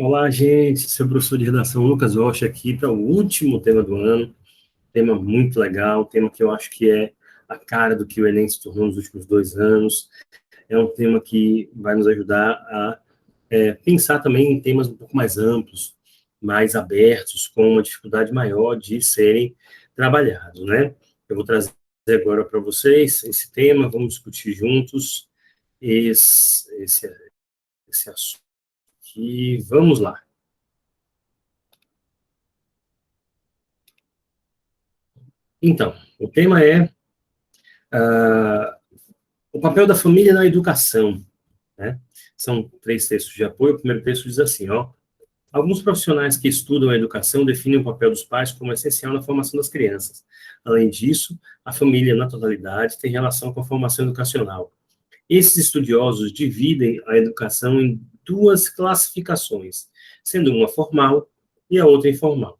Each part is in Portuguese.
Olá, gente. Seu professor de redação Lucas Rocha aqui para o último tema do ano. Tema muito legal, tema que eu acho que é a cara do que o Enem se tornou nos últimos 2 anos. É um tema que vai nos ajudar a pensar também em temas um pouco mais amplos, mais abertos, com uma dificuldade maior de serem trabalhados, né? Eu vou trazer agora para vocês esse tema, vamos discutir juntos esse assunto aqui. Vamos lá. Então, o tema é o papel da família na educação, né? São 3 textos de apoio. O primeiro texto diz assim, ó: alguns profissionais que estudam a educação definem o papel dos pais como essencial na formação das crianças. Além disso, a família, na totalidade, tem relação com a formação educacional. Esses estudiosos dividem a educação em 2 classificações, sendo uma formal e a outra informal.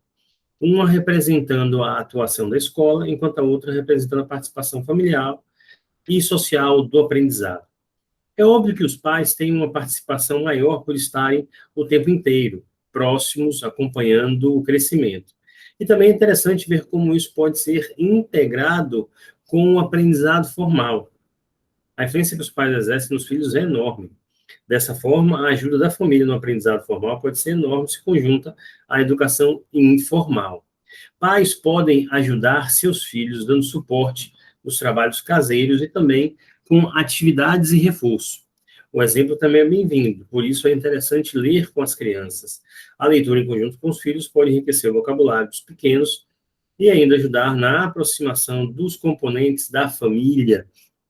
Uma representando a atuação da escola, enquanto a outra representando a participação familiar e social do aprendizado. É óbvio que os pais têm uma participação maior por estarem o tempo inteiro próximos, acompanhando o crescimento. E também é interessante ver como isso pode ser integrado com o aprendizado formal. A influência que os pais exercem nos filhos é enorme. Dessa forma, a ajuda da família no aprendizado formal pode ser enorme se conjunta à educação informal. Pais podem ajudar seus filhos dando suporte nos trabalhos caseiros e também com atividades e reforço. O exemplo também é bem-vindo, por isso é interessante ler com as crianças. A leitura em conjunto com os filhos pode enriquecer o vocabulário dos pequenos e ainda ajudar na aproximação dos componentes da família.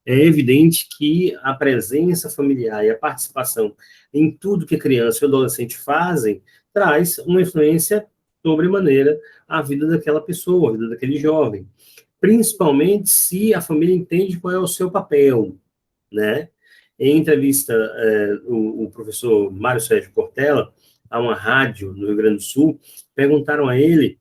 É evidente que a presença familiar e a participação em tudo que a criança e o adolescente fazem traz uma influência sobremaneira à vida daquela pessoa, à vida daquele jovem. Principalmente se a família entende qual é o seu papel, né? Em entrevista, o professor Mário Sérgio Cortella, a uma rádio no Rio Grande do Sul, perguntaram a ele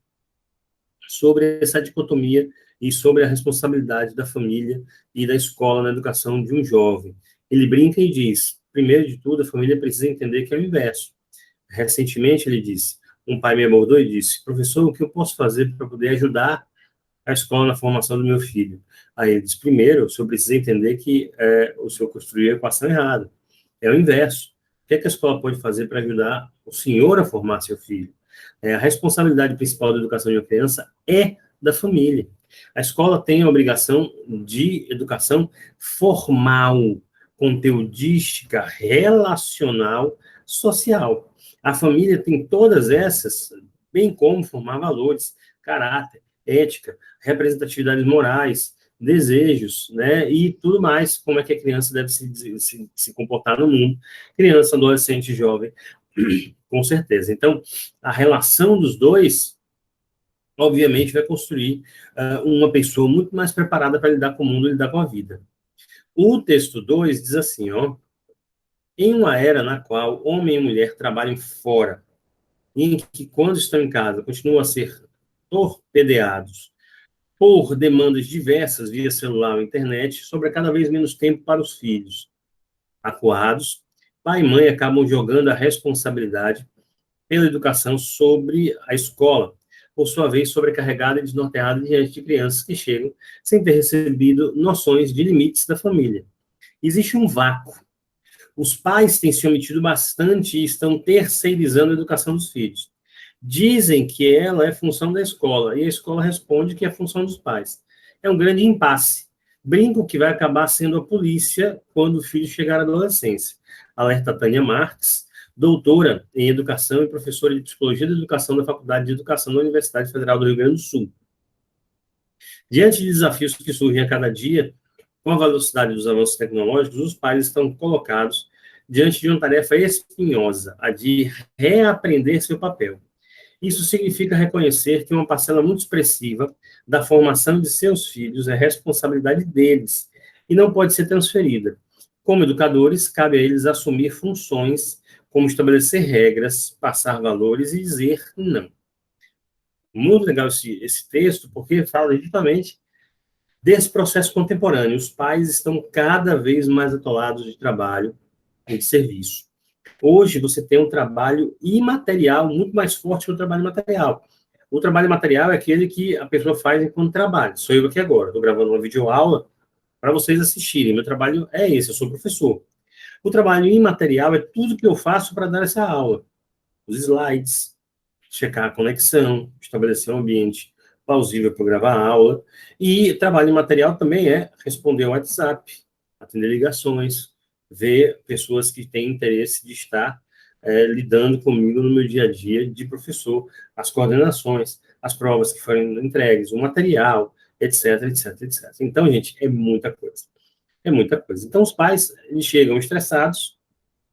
sobre essa dicotomia e sobre a responsabilidade da família e da escola na educação de um jovem. Ele brinca e diz: primeiro de tudo, a família precisa entender que é o inverso. Recentemente, ele disse: um pai me abordou e disse: professor, o que eu posso fazer para poder ajudar a escola na formação do meu filho? Aí ele disse: primeiro, o senhor precisa entender que o senhor construiu a equação errada. É o inverso. O que, é que a escola pode fazer para ajudar o senhor a formar seu filho? A responsabilidade principal da educação de uma criança é da família. A escola tem a obrigação de educação formal, conteudística, relacional, social. A família tem todas essas, bem como formar valores, caráter, ética, representatividades morais, desejos, né, e tudo mais, como é que a criança deve se comportar no mundo, criança, adolescente, jovem, com certeza. Então, a relação dos dois, obviamente, vai construir uma pessoa muito mais preparada para lidar com o mundo e lidar com a vida. O texto 2 diz assim, ó: em uma era na qual homem e mulher trabalham fora, em que, quando estão em casa, continuam a ser torpedeados por demandas diversas via celular ou internet, sobra cada vez menos tempo para os filhos. Acuados, pai e mãe acabam jogando a responsabilidade pela educação sobre a escola, por sua vez sobrecarregada e desnorteada diante de crianças que chegam sem ter recebido noções de limites da família. Existe um vácuo. Os pais têm se omitido bastante e estão terceirizando a educação dos filhos. Dizem que ela é função da escola, e a escola responde que é função dos pais. É um grande impasse. Brinco que vai acabar sendo a polícia quando o filho chegar à adolescência. Alerta Tânia Marques, doutora em educação e professora de psicologia da educação da Faculdade de Educação da Universidade Federal do Rio Grande do Sul. Diante de desafios que surgem a cada dia, com a velocidade dos avanços tecnológicos, os pais estão colocados diante de uma tarefa espinhosa, a de reaprender seu papel. Isso significa reconhecer que uma parcela muito expressiva da formação de seus filhos é responsabilidade deles e não pode ser transferida. Como educadores, cabe a eles assumir funções como estabelecer regras, passar valores e dizer não. Muito legal esse texto, porque fala justamente desse processo contemporâneo. Os pais estão cada vez mais atolados de trabalho e de serviço. Hoje, você tem um trabalho imaterial muito mais forte que o trabalho material. O trabalho material é aquele que a pessoa faz enquanto trabalha. Sou eu aqui agora, estou gravando uma videoaula para vocês assistirem. Meu trabalho é esse, eu sou professor. O trabalho imaterial é tudo que eu faço para dar essa aula. Os slides, checar a conexão, estabelecer um ambiente plausível para gravar a aula. E trabalho material também é responder ao WhatsApp, atender ligações, ver pessoas que têm interesse de estar lidando comigo no meu dia a dia de professor, as coordenações, as provas que forem entregues, o material, etc, etc, etc. Então, gente, é muita coisa. É muita coisa. Então, os pais, eles chegam estressados,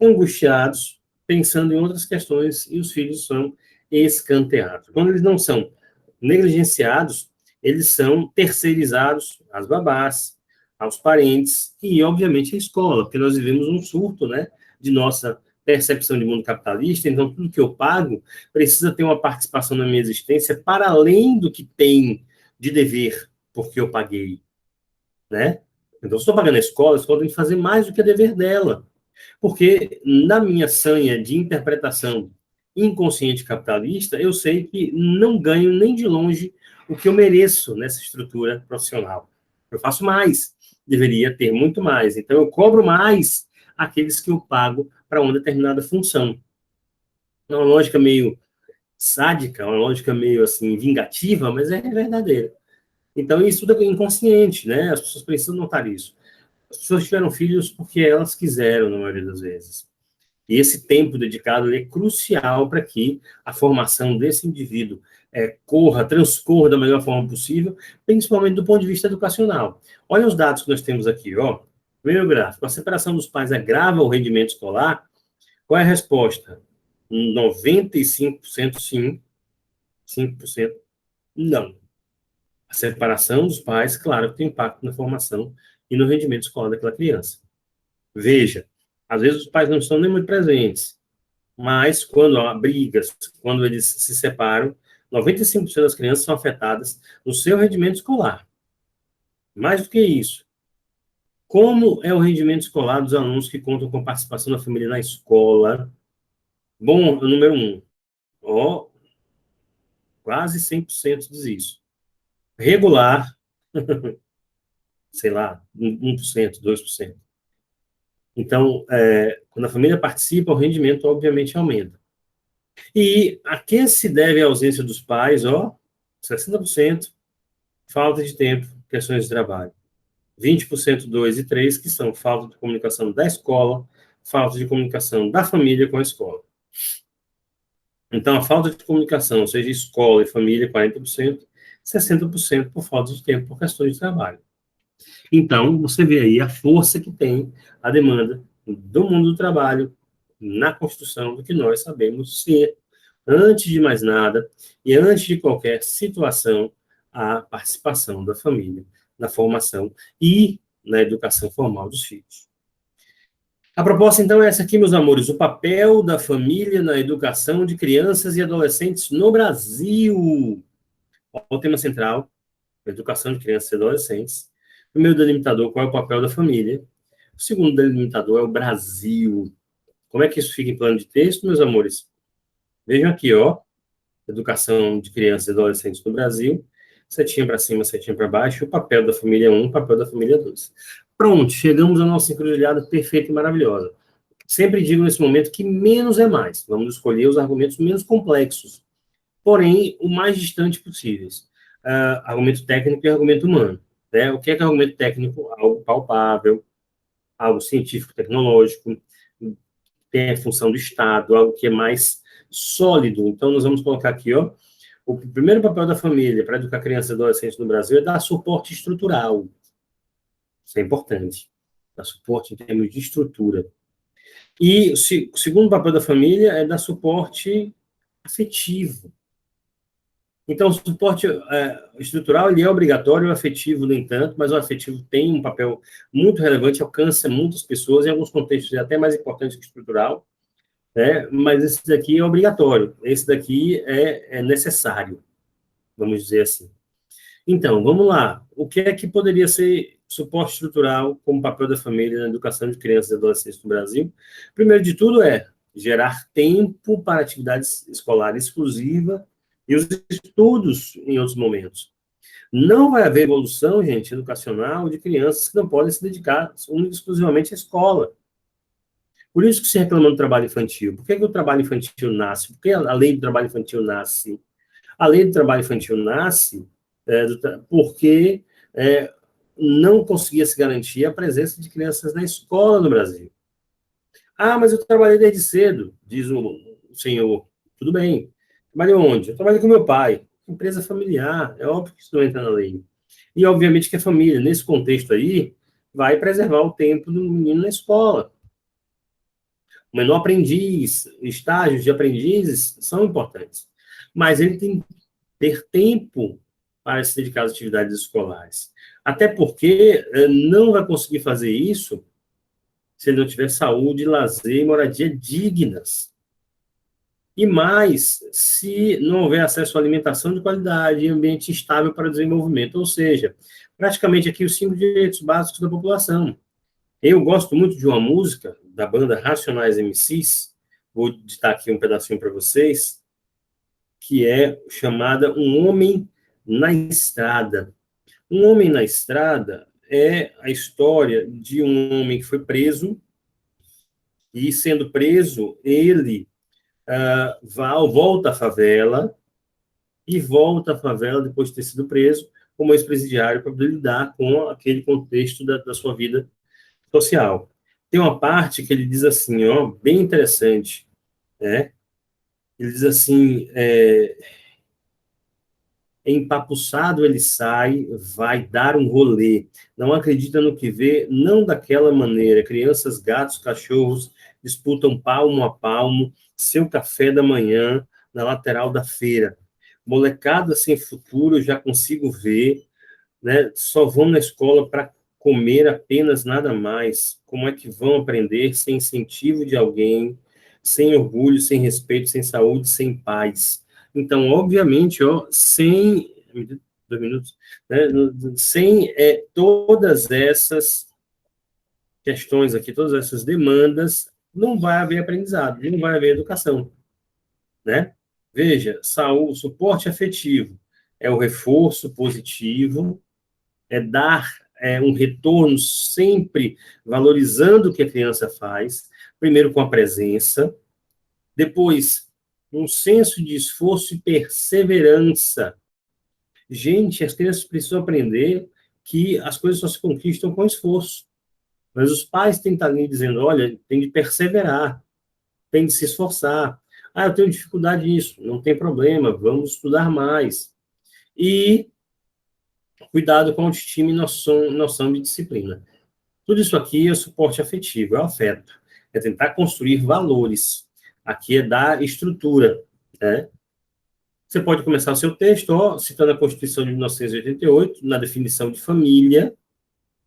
angustiados, pensando em outras questões, e os filhos são escanteados. Quando eles não são negligenciados, eles são terceirizados às babás, aos parentes e, obviamente, à escola, porque nós vivemos um surto, né, de nossa percepção de mundo capitalista, então tudo que eu pago precisa ter uma participação na minha existência para além do que tem de dever, porque eu paguei, né? Então, se estou pagando a escola tem que fazer mais do que é dever dela. Porque, na minha sanha de interpretação inconsciente capitalista, eu sei que não ganho nem de longe o que eu mereço nessa estrutura profissional. Eu faço mais, deveria ter muito mais. Então, eu cobro mais aqueles que eu pago para uma determinada função. É uma lógica meio sádica, uma lógica meio assim vingativa, mas é verdadeira. Então, isso tudo é inconsciente, né? As pessoas precisam notar isso. As pessoas tiveram filhos porque elas quiseram, na maioria das vezes. E esse tempo dedicado é crucial para que a formação desse indivíduo transcorra da melhor forma possível, principalmente do ponto de vista educacional. Olha os dados que nós temos aqui, ó. Primeiro gráfico, a separação dos pais agrava o rendimento escolar? Qual é a resposta? 95% sim, 5% não. A separação dos pais, claro, tem impacto na formação e no rendimento escolar daquela criança. Veja, às vezes os pais não estão nem muito presentes, mas quando há brigas, quando eles se separam, 95% das crianças são afetadas no seu rendimento escolar. Mais do que isso, como é o rendimento escolar dos alunos que contam com participação da família na escola? Bom, número um, ó, quase 100% diz isso. Regular, sei lá, 1%, 2%. Então, quando a família participa, o rendimento, obviamente, aumenta. E a que se deve a ausência dos pais? Ó, 60%, falta de tempo, questões de trabalho. 20%, 2 e 3, que são falta de comunicação da escola, falta de comunicação da família com a escola. Então, a falta de comunicação, seja escola e família, 40%, 60% por falta de tempo, por questões de trabalho. Então, você vê aí a força que tem a demanda do mundo do trabalho na construção do que nós sabemos ser, antes de mais nada, e antes de qualquer situação, a participação da família na formação e na educação formal dos filhos. A proposta, então, é essa aqui, meus amores, o papel da família na educação de crianças e adolescentes no Brasil. O tema central, a educação de crianças e adolescentes. O primeiro delimitador, qual é o papel da família? O segundo delimitador é o Brasil. Como é que isso fica em plano de texto, meus amores? Vejam aqui, ó, educação de crianças e adolescentes no Brasil, setinha para cima, setinha para baixo, o papel da família 1, o papel da família 2. Pronto, chegamos à nossa encruzilhada perfeita e maravilhosa. Sempre digo nesse momento que menos é mais. Vamos escolher os argumentos menos complexos, porém, o mais distante possíveis. Argumento técnico e argumento humano. Né? O que é argumento técnico? Algo palpável, algo científico-tecnológico, tem a função do Estado, algo que é mais sólido. Então, nós vamos colocar aqui, ó, o primeiro papel da família para educar crianças e adolescentes no Brasil é dar suporte estrutural. Isso é importante. Dar suporte em termos de estrutura. E o segundo papel da família é dar suporte afetivo. Então, o suporte estrutural ele é obrigatório, o afetivo, no entanto, mas o afetivo tem um papel muito relevante, alcança muitas pessoas, em alguns contextos é até mais importante que o estrutural, né? Mas esse daqui é obrigatório, esse daqui é necessário, vamos dizer assim. Então, vamos lá. O que é que poderia ser suporte estrutural como papel da família na educação de crianças e adolescentes no Brasil? Primeiro de tudo gerar tempo para atividades escolares exclusiva e os estudos em outros momentos. Não vai haver evolução, gente, educacional de crianças que não podem se dedicar única e exclusivamente à escola. Por isso que se reclama do trabalho infantil. Por que o trabalho infantil nasce? Por que a lei do trabalho infantil nasce? A lei do trabalho infantil nasce porque não conseguia se garantir a presença de crianças na escola no Brasil. Ah, mas eu trabalhei desde cedo, diz o senhor. Tudo bem. Trabalhei onde? Eu trabalhei com meu pai. Empresa familiar. É óbvio que isso não entra na lei. E, obviamente, que a família, nesse contexto aí, vai preservar o tempo do menino na escola. O menor aprendiz, estágios de aprendizes são importantes. Mas ele tem que ter tempo para se dedicar às atividades escolares. Até porque não vai conseguir fazer isso se ele não tiver saúde, lazer e moradia dignas. E mais, se não houver acesso à alimentação de qualidade e ambiente estável para o desenvolvimento, ou seja, praticamente aqui os 5 direitos básicos da população. Eu gosto muito de uma música da banda Racionais MCs, vou ditar aqui um pedacinho para vocês, que é chamada Um Homem na Estrada. Um Homem na Estrada é a história de um homem que foi preso e, sendo preso, ele volta à favela e volta à favela depois de ter sido preso como ex-presidiário para lidar com aquele contexto da sua vida social. Tem uma parte que ele diz assim, ó, bem interessante, né? Ele diz assim, empapuçado ele sai, vai dar um rolê, não acredita no que vê, não daquela maneira, crianças, gatos, cachorros disputam palmo a palmo seu café da manhã na lateral da feira. Molecada sem futuro, já consigo ver, né? Só vão na escola para comer apenas, nada mais. Como é que vão aprender sem incentivo de alguém, sem orgulho, sem respeito, sem saúde, sem paz? Então, obviamente, ó, sem 2 minutos, né? Sem todas essas questões aqui, todas essas demandas, não vai haver aprendizado, não vai haver educação, né? Veja, saúde, suporte afetivo é o reforço positivo, é dar um retorno sempre valorizando o que a criança faz, primeiro com a presença, depois um senso de esforço e perseverança. Gente, as crianças precisam aprender que as coisas só se conquistam com esforço. Mas os pais têm que estar ali dizendo, olha, tem de perseverar, tem de se esforçar. Ah, eu tenho dificuldade nisso, não tem problema, vamos estudar mais. E cuidado com autoestima e noção de disciplina. Tudo isso aqui é suporte afetivo, é o afeto. É tentar construir valores. Aqui é dar estrutura, né? Você pode começar o seu texto, ó, citando a Constituição de 1988, na definição de família,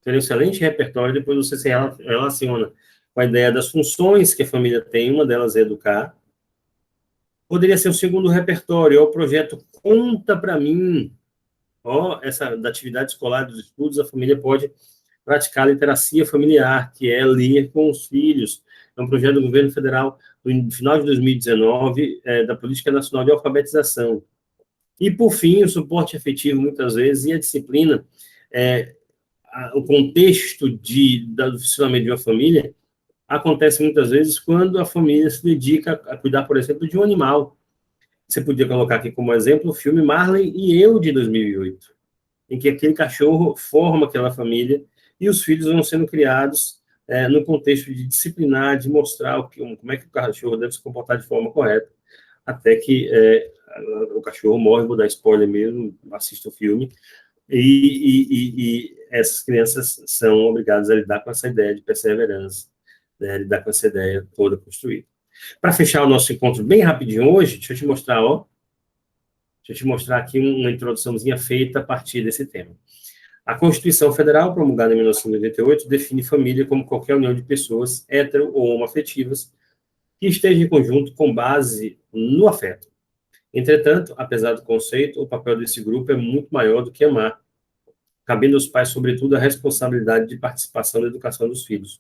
tem um excelente repertório, depois você se relaciona com a ideia das funções que a família tem, uma delas é educar. Poderia ser o segundo repertório, ó, o projeto Conta para mim, ó, essa da atividade escolar dos estudos, a família pode praticar a literacia familiar, que é ler com os filhos. É um projeto do governo federal do final de 2019, da Política Nacional de Alfabetização. E, por fim, o suporte afetivo, muitas vezes, e a disciplina, o contexto do funcionamento de uma família acontece muitas vezes quando a família se dedica a cuidar, por exemplo, de um animal. Você podia colocar aqui como exemplo o filme Marley e Eu, de 2008, em que aquele cachorro forma aquela família e os filhos vão sendo criados no contexto de disciplinar, de mostrar como é que o cachorro deve se comportar de forma correta, até que o cachorro morre, vou dar spoiler mesmo, assista o filme, e essas crianças são obrigadas a lidar com essa ideia de perseverança, né, lidar com essa ideia toda construída. Para fechar o nosso encontro bem rapidinho hoje, deixa eu te mostrar, ó, deixa eu te mostrar aqui uma introduçãozinha feita a partir desse tema. A Constituição Federal, promulgada em 1988, define família como qualquer união de pessoas hetero ou homoafetivas que esteja em conjunto com base no afeto. Entretanto, apesar do conceito, o papel desse grupo é muito maior do que amar, cabendo aos pais, sobretudo, a responsabilidade de participação na educação dos filhos.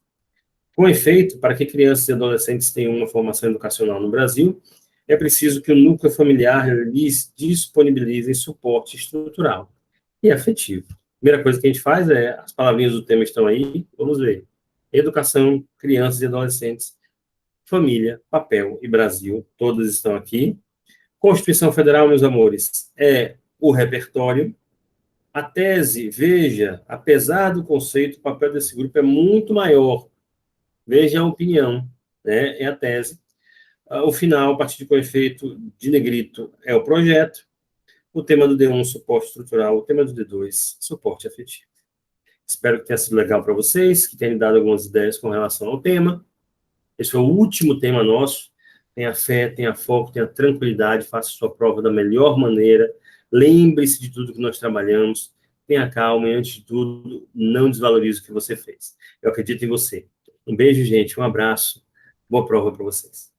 Com efeito, para que crianças e adolescentes tenham uma formação educacional no Brasil, é preciso que o núcleo familiar lhes disponibilize suporte estrutural e afetivo. A primeira coisa que a gente faz é, as palavrinhas do tema estão aí, vamos ver. Educação, crianças e adolescentes, família, papel e Brasil, todas estão aqui. Constituição Federal, meus amores, é o repertório. A tese, veja, apesar do conceito, o papel desse grupo é muito maior. Veja a opinião, né? É a tese. O final, partido com efeito de negrito, é o projeto. O tema do D1, suporte estrutural. O tema do D2, suporte afetivo. Espero que tenha sido legal para vocês, que tenham dado algumas ideias com relação ao tema. Esse foi o último tema nosso. Tenha fé, tenha foco, tenha tranquilidade, faça sua prova da melhor maneira. Lembre-se de tudo que nós trabalhamos. Tenha calma e, antes de tudo, não desvalorize o que você fez. Eu acredito em você. Um beijo, gente. Um abraço. Boa prova para vocês.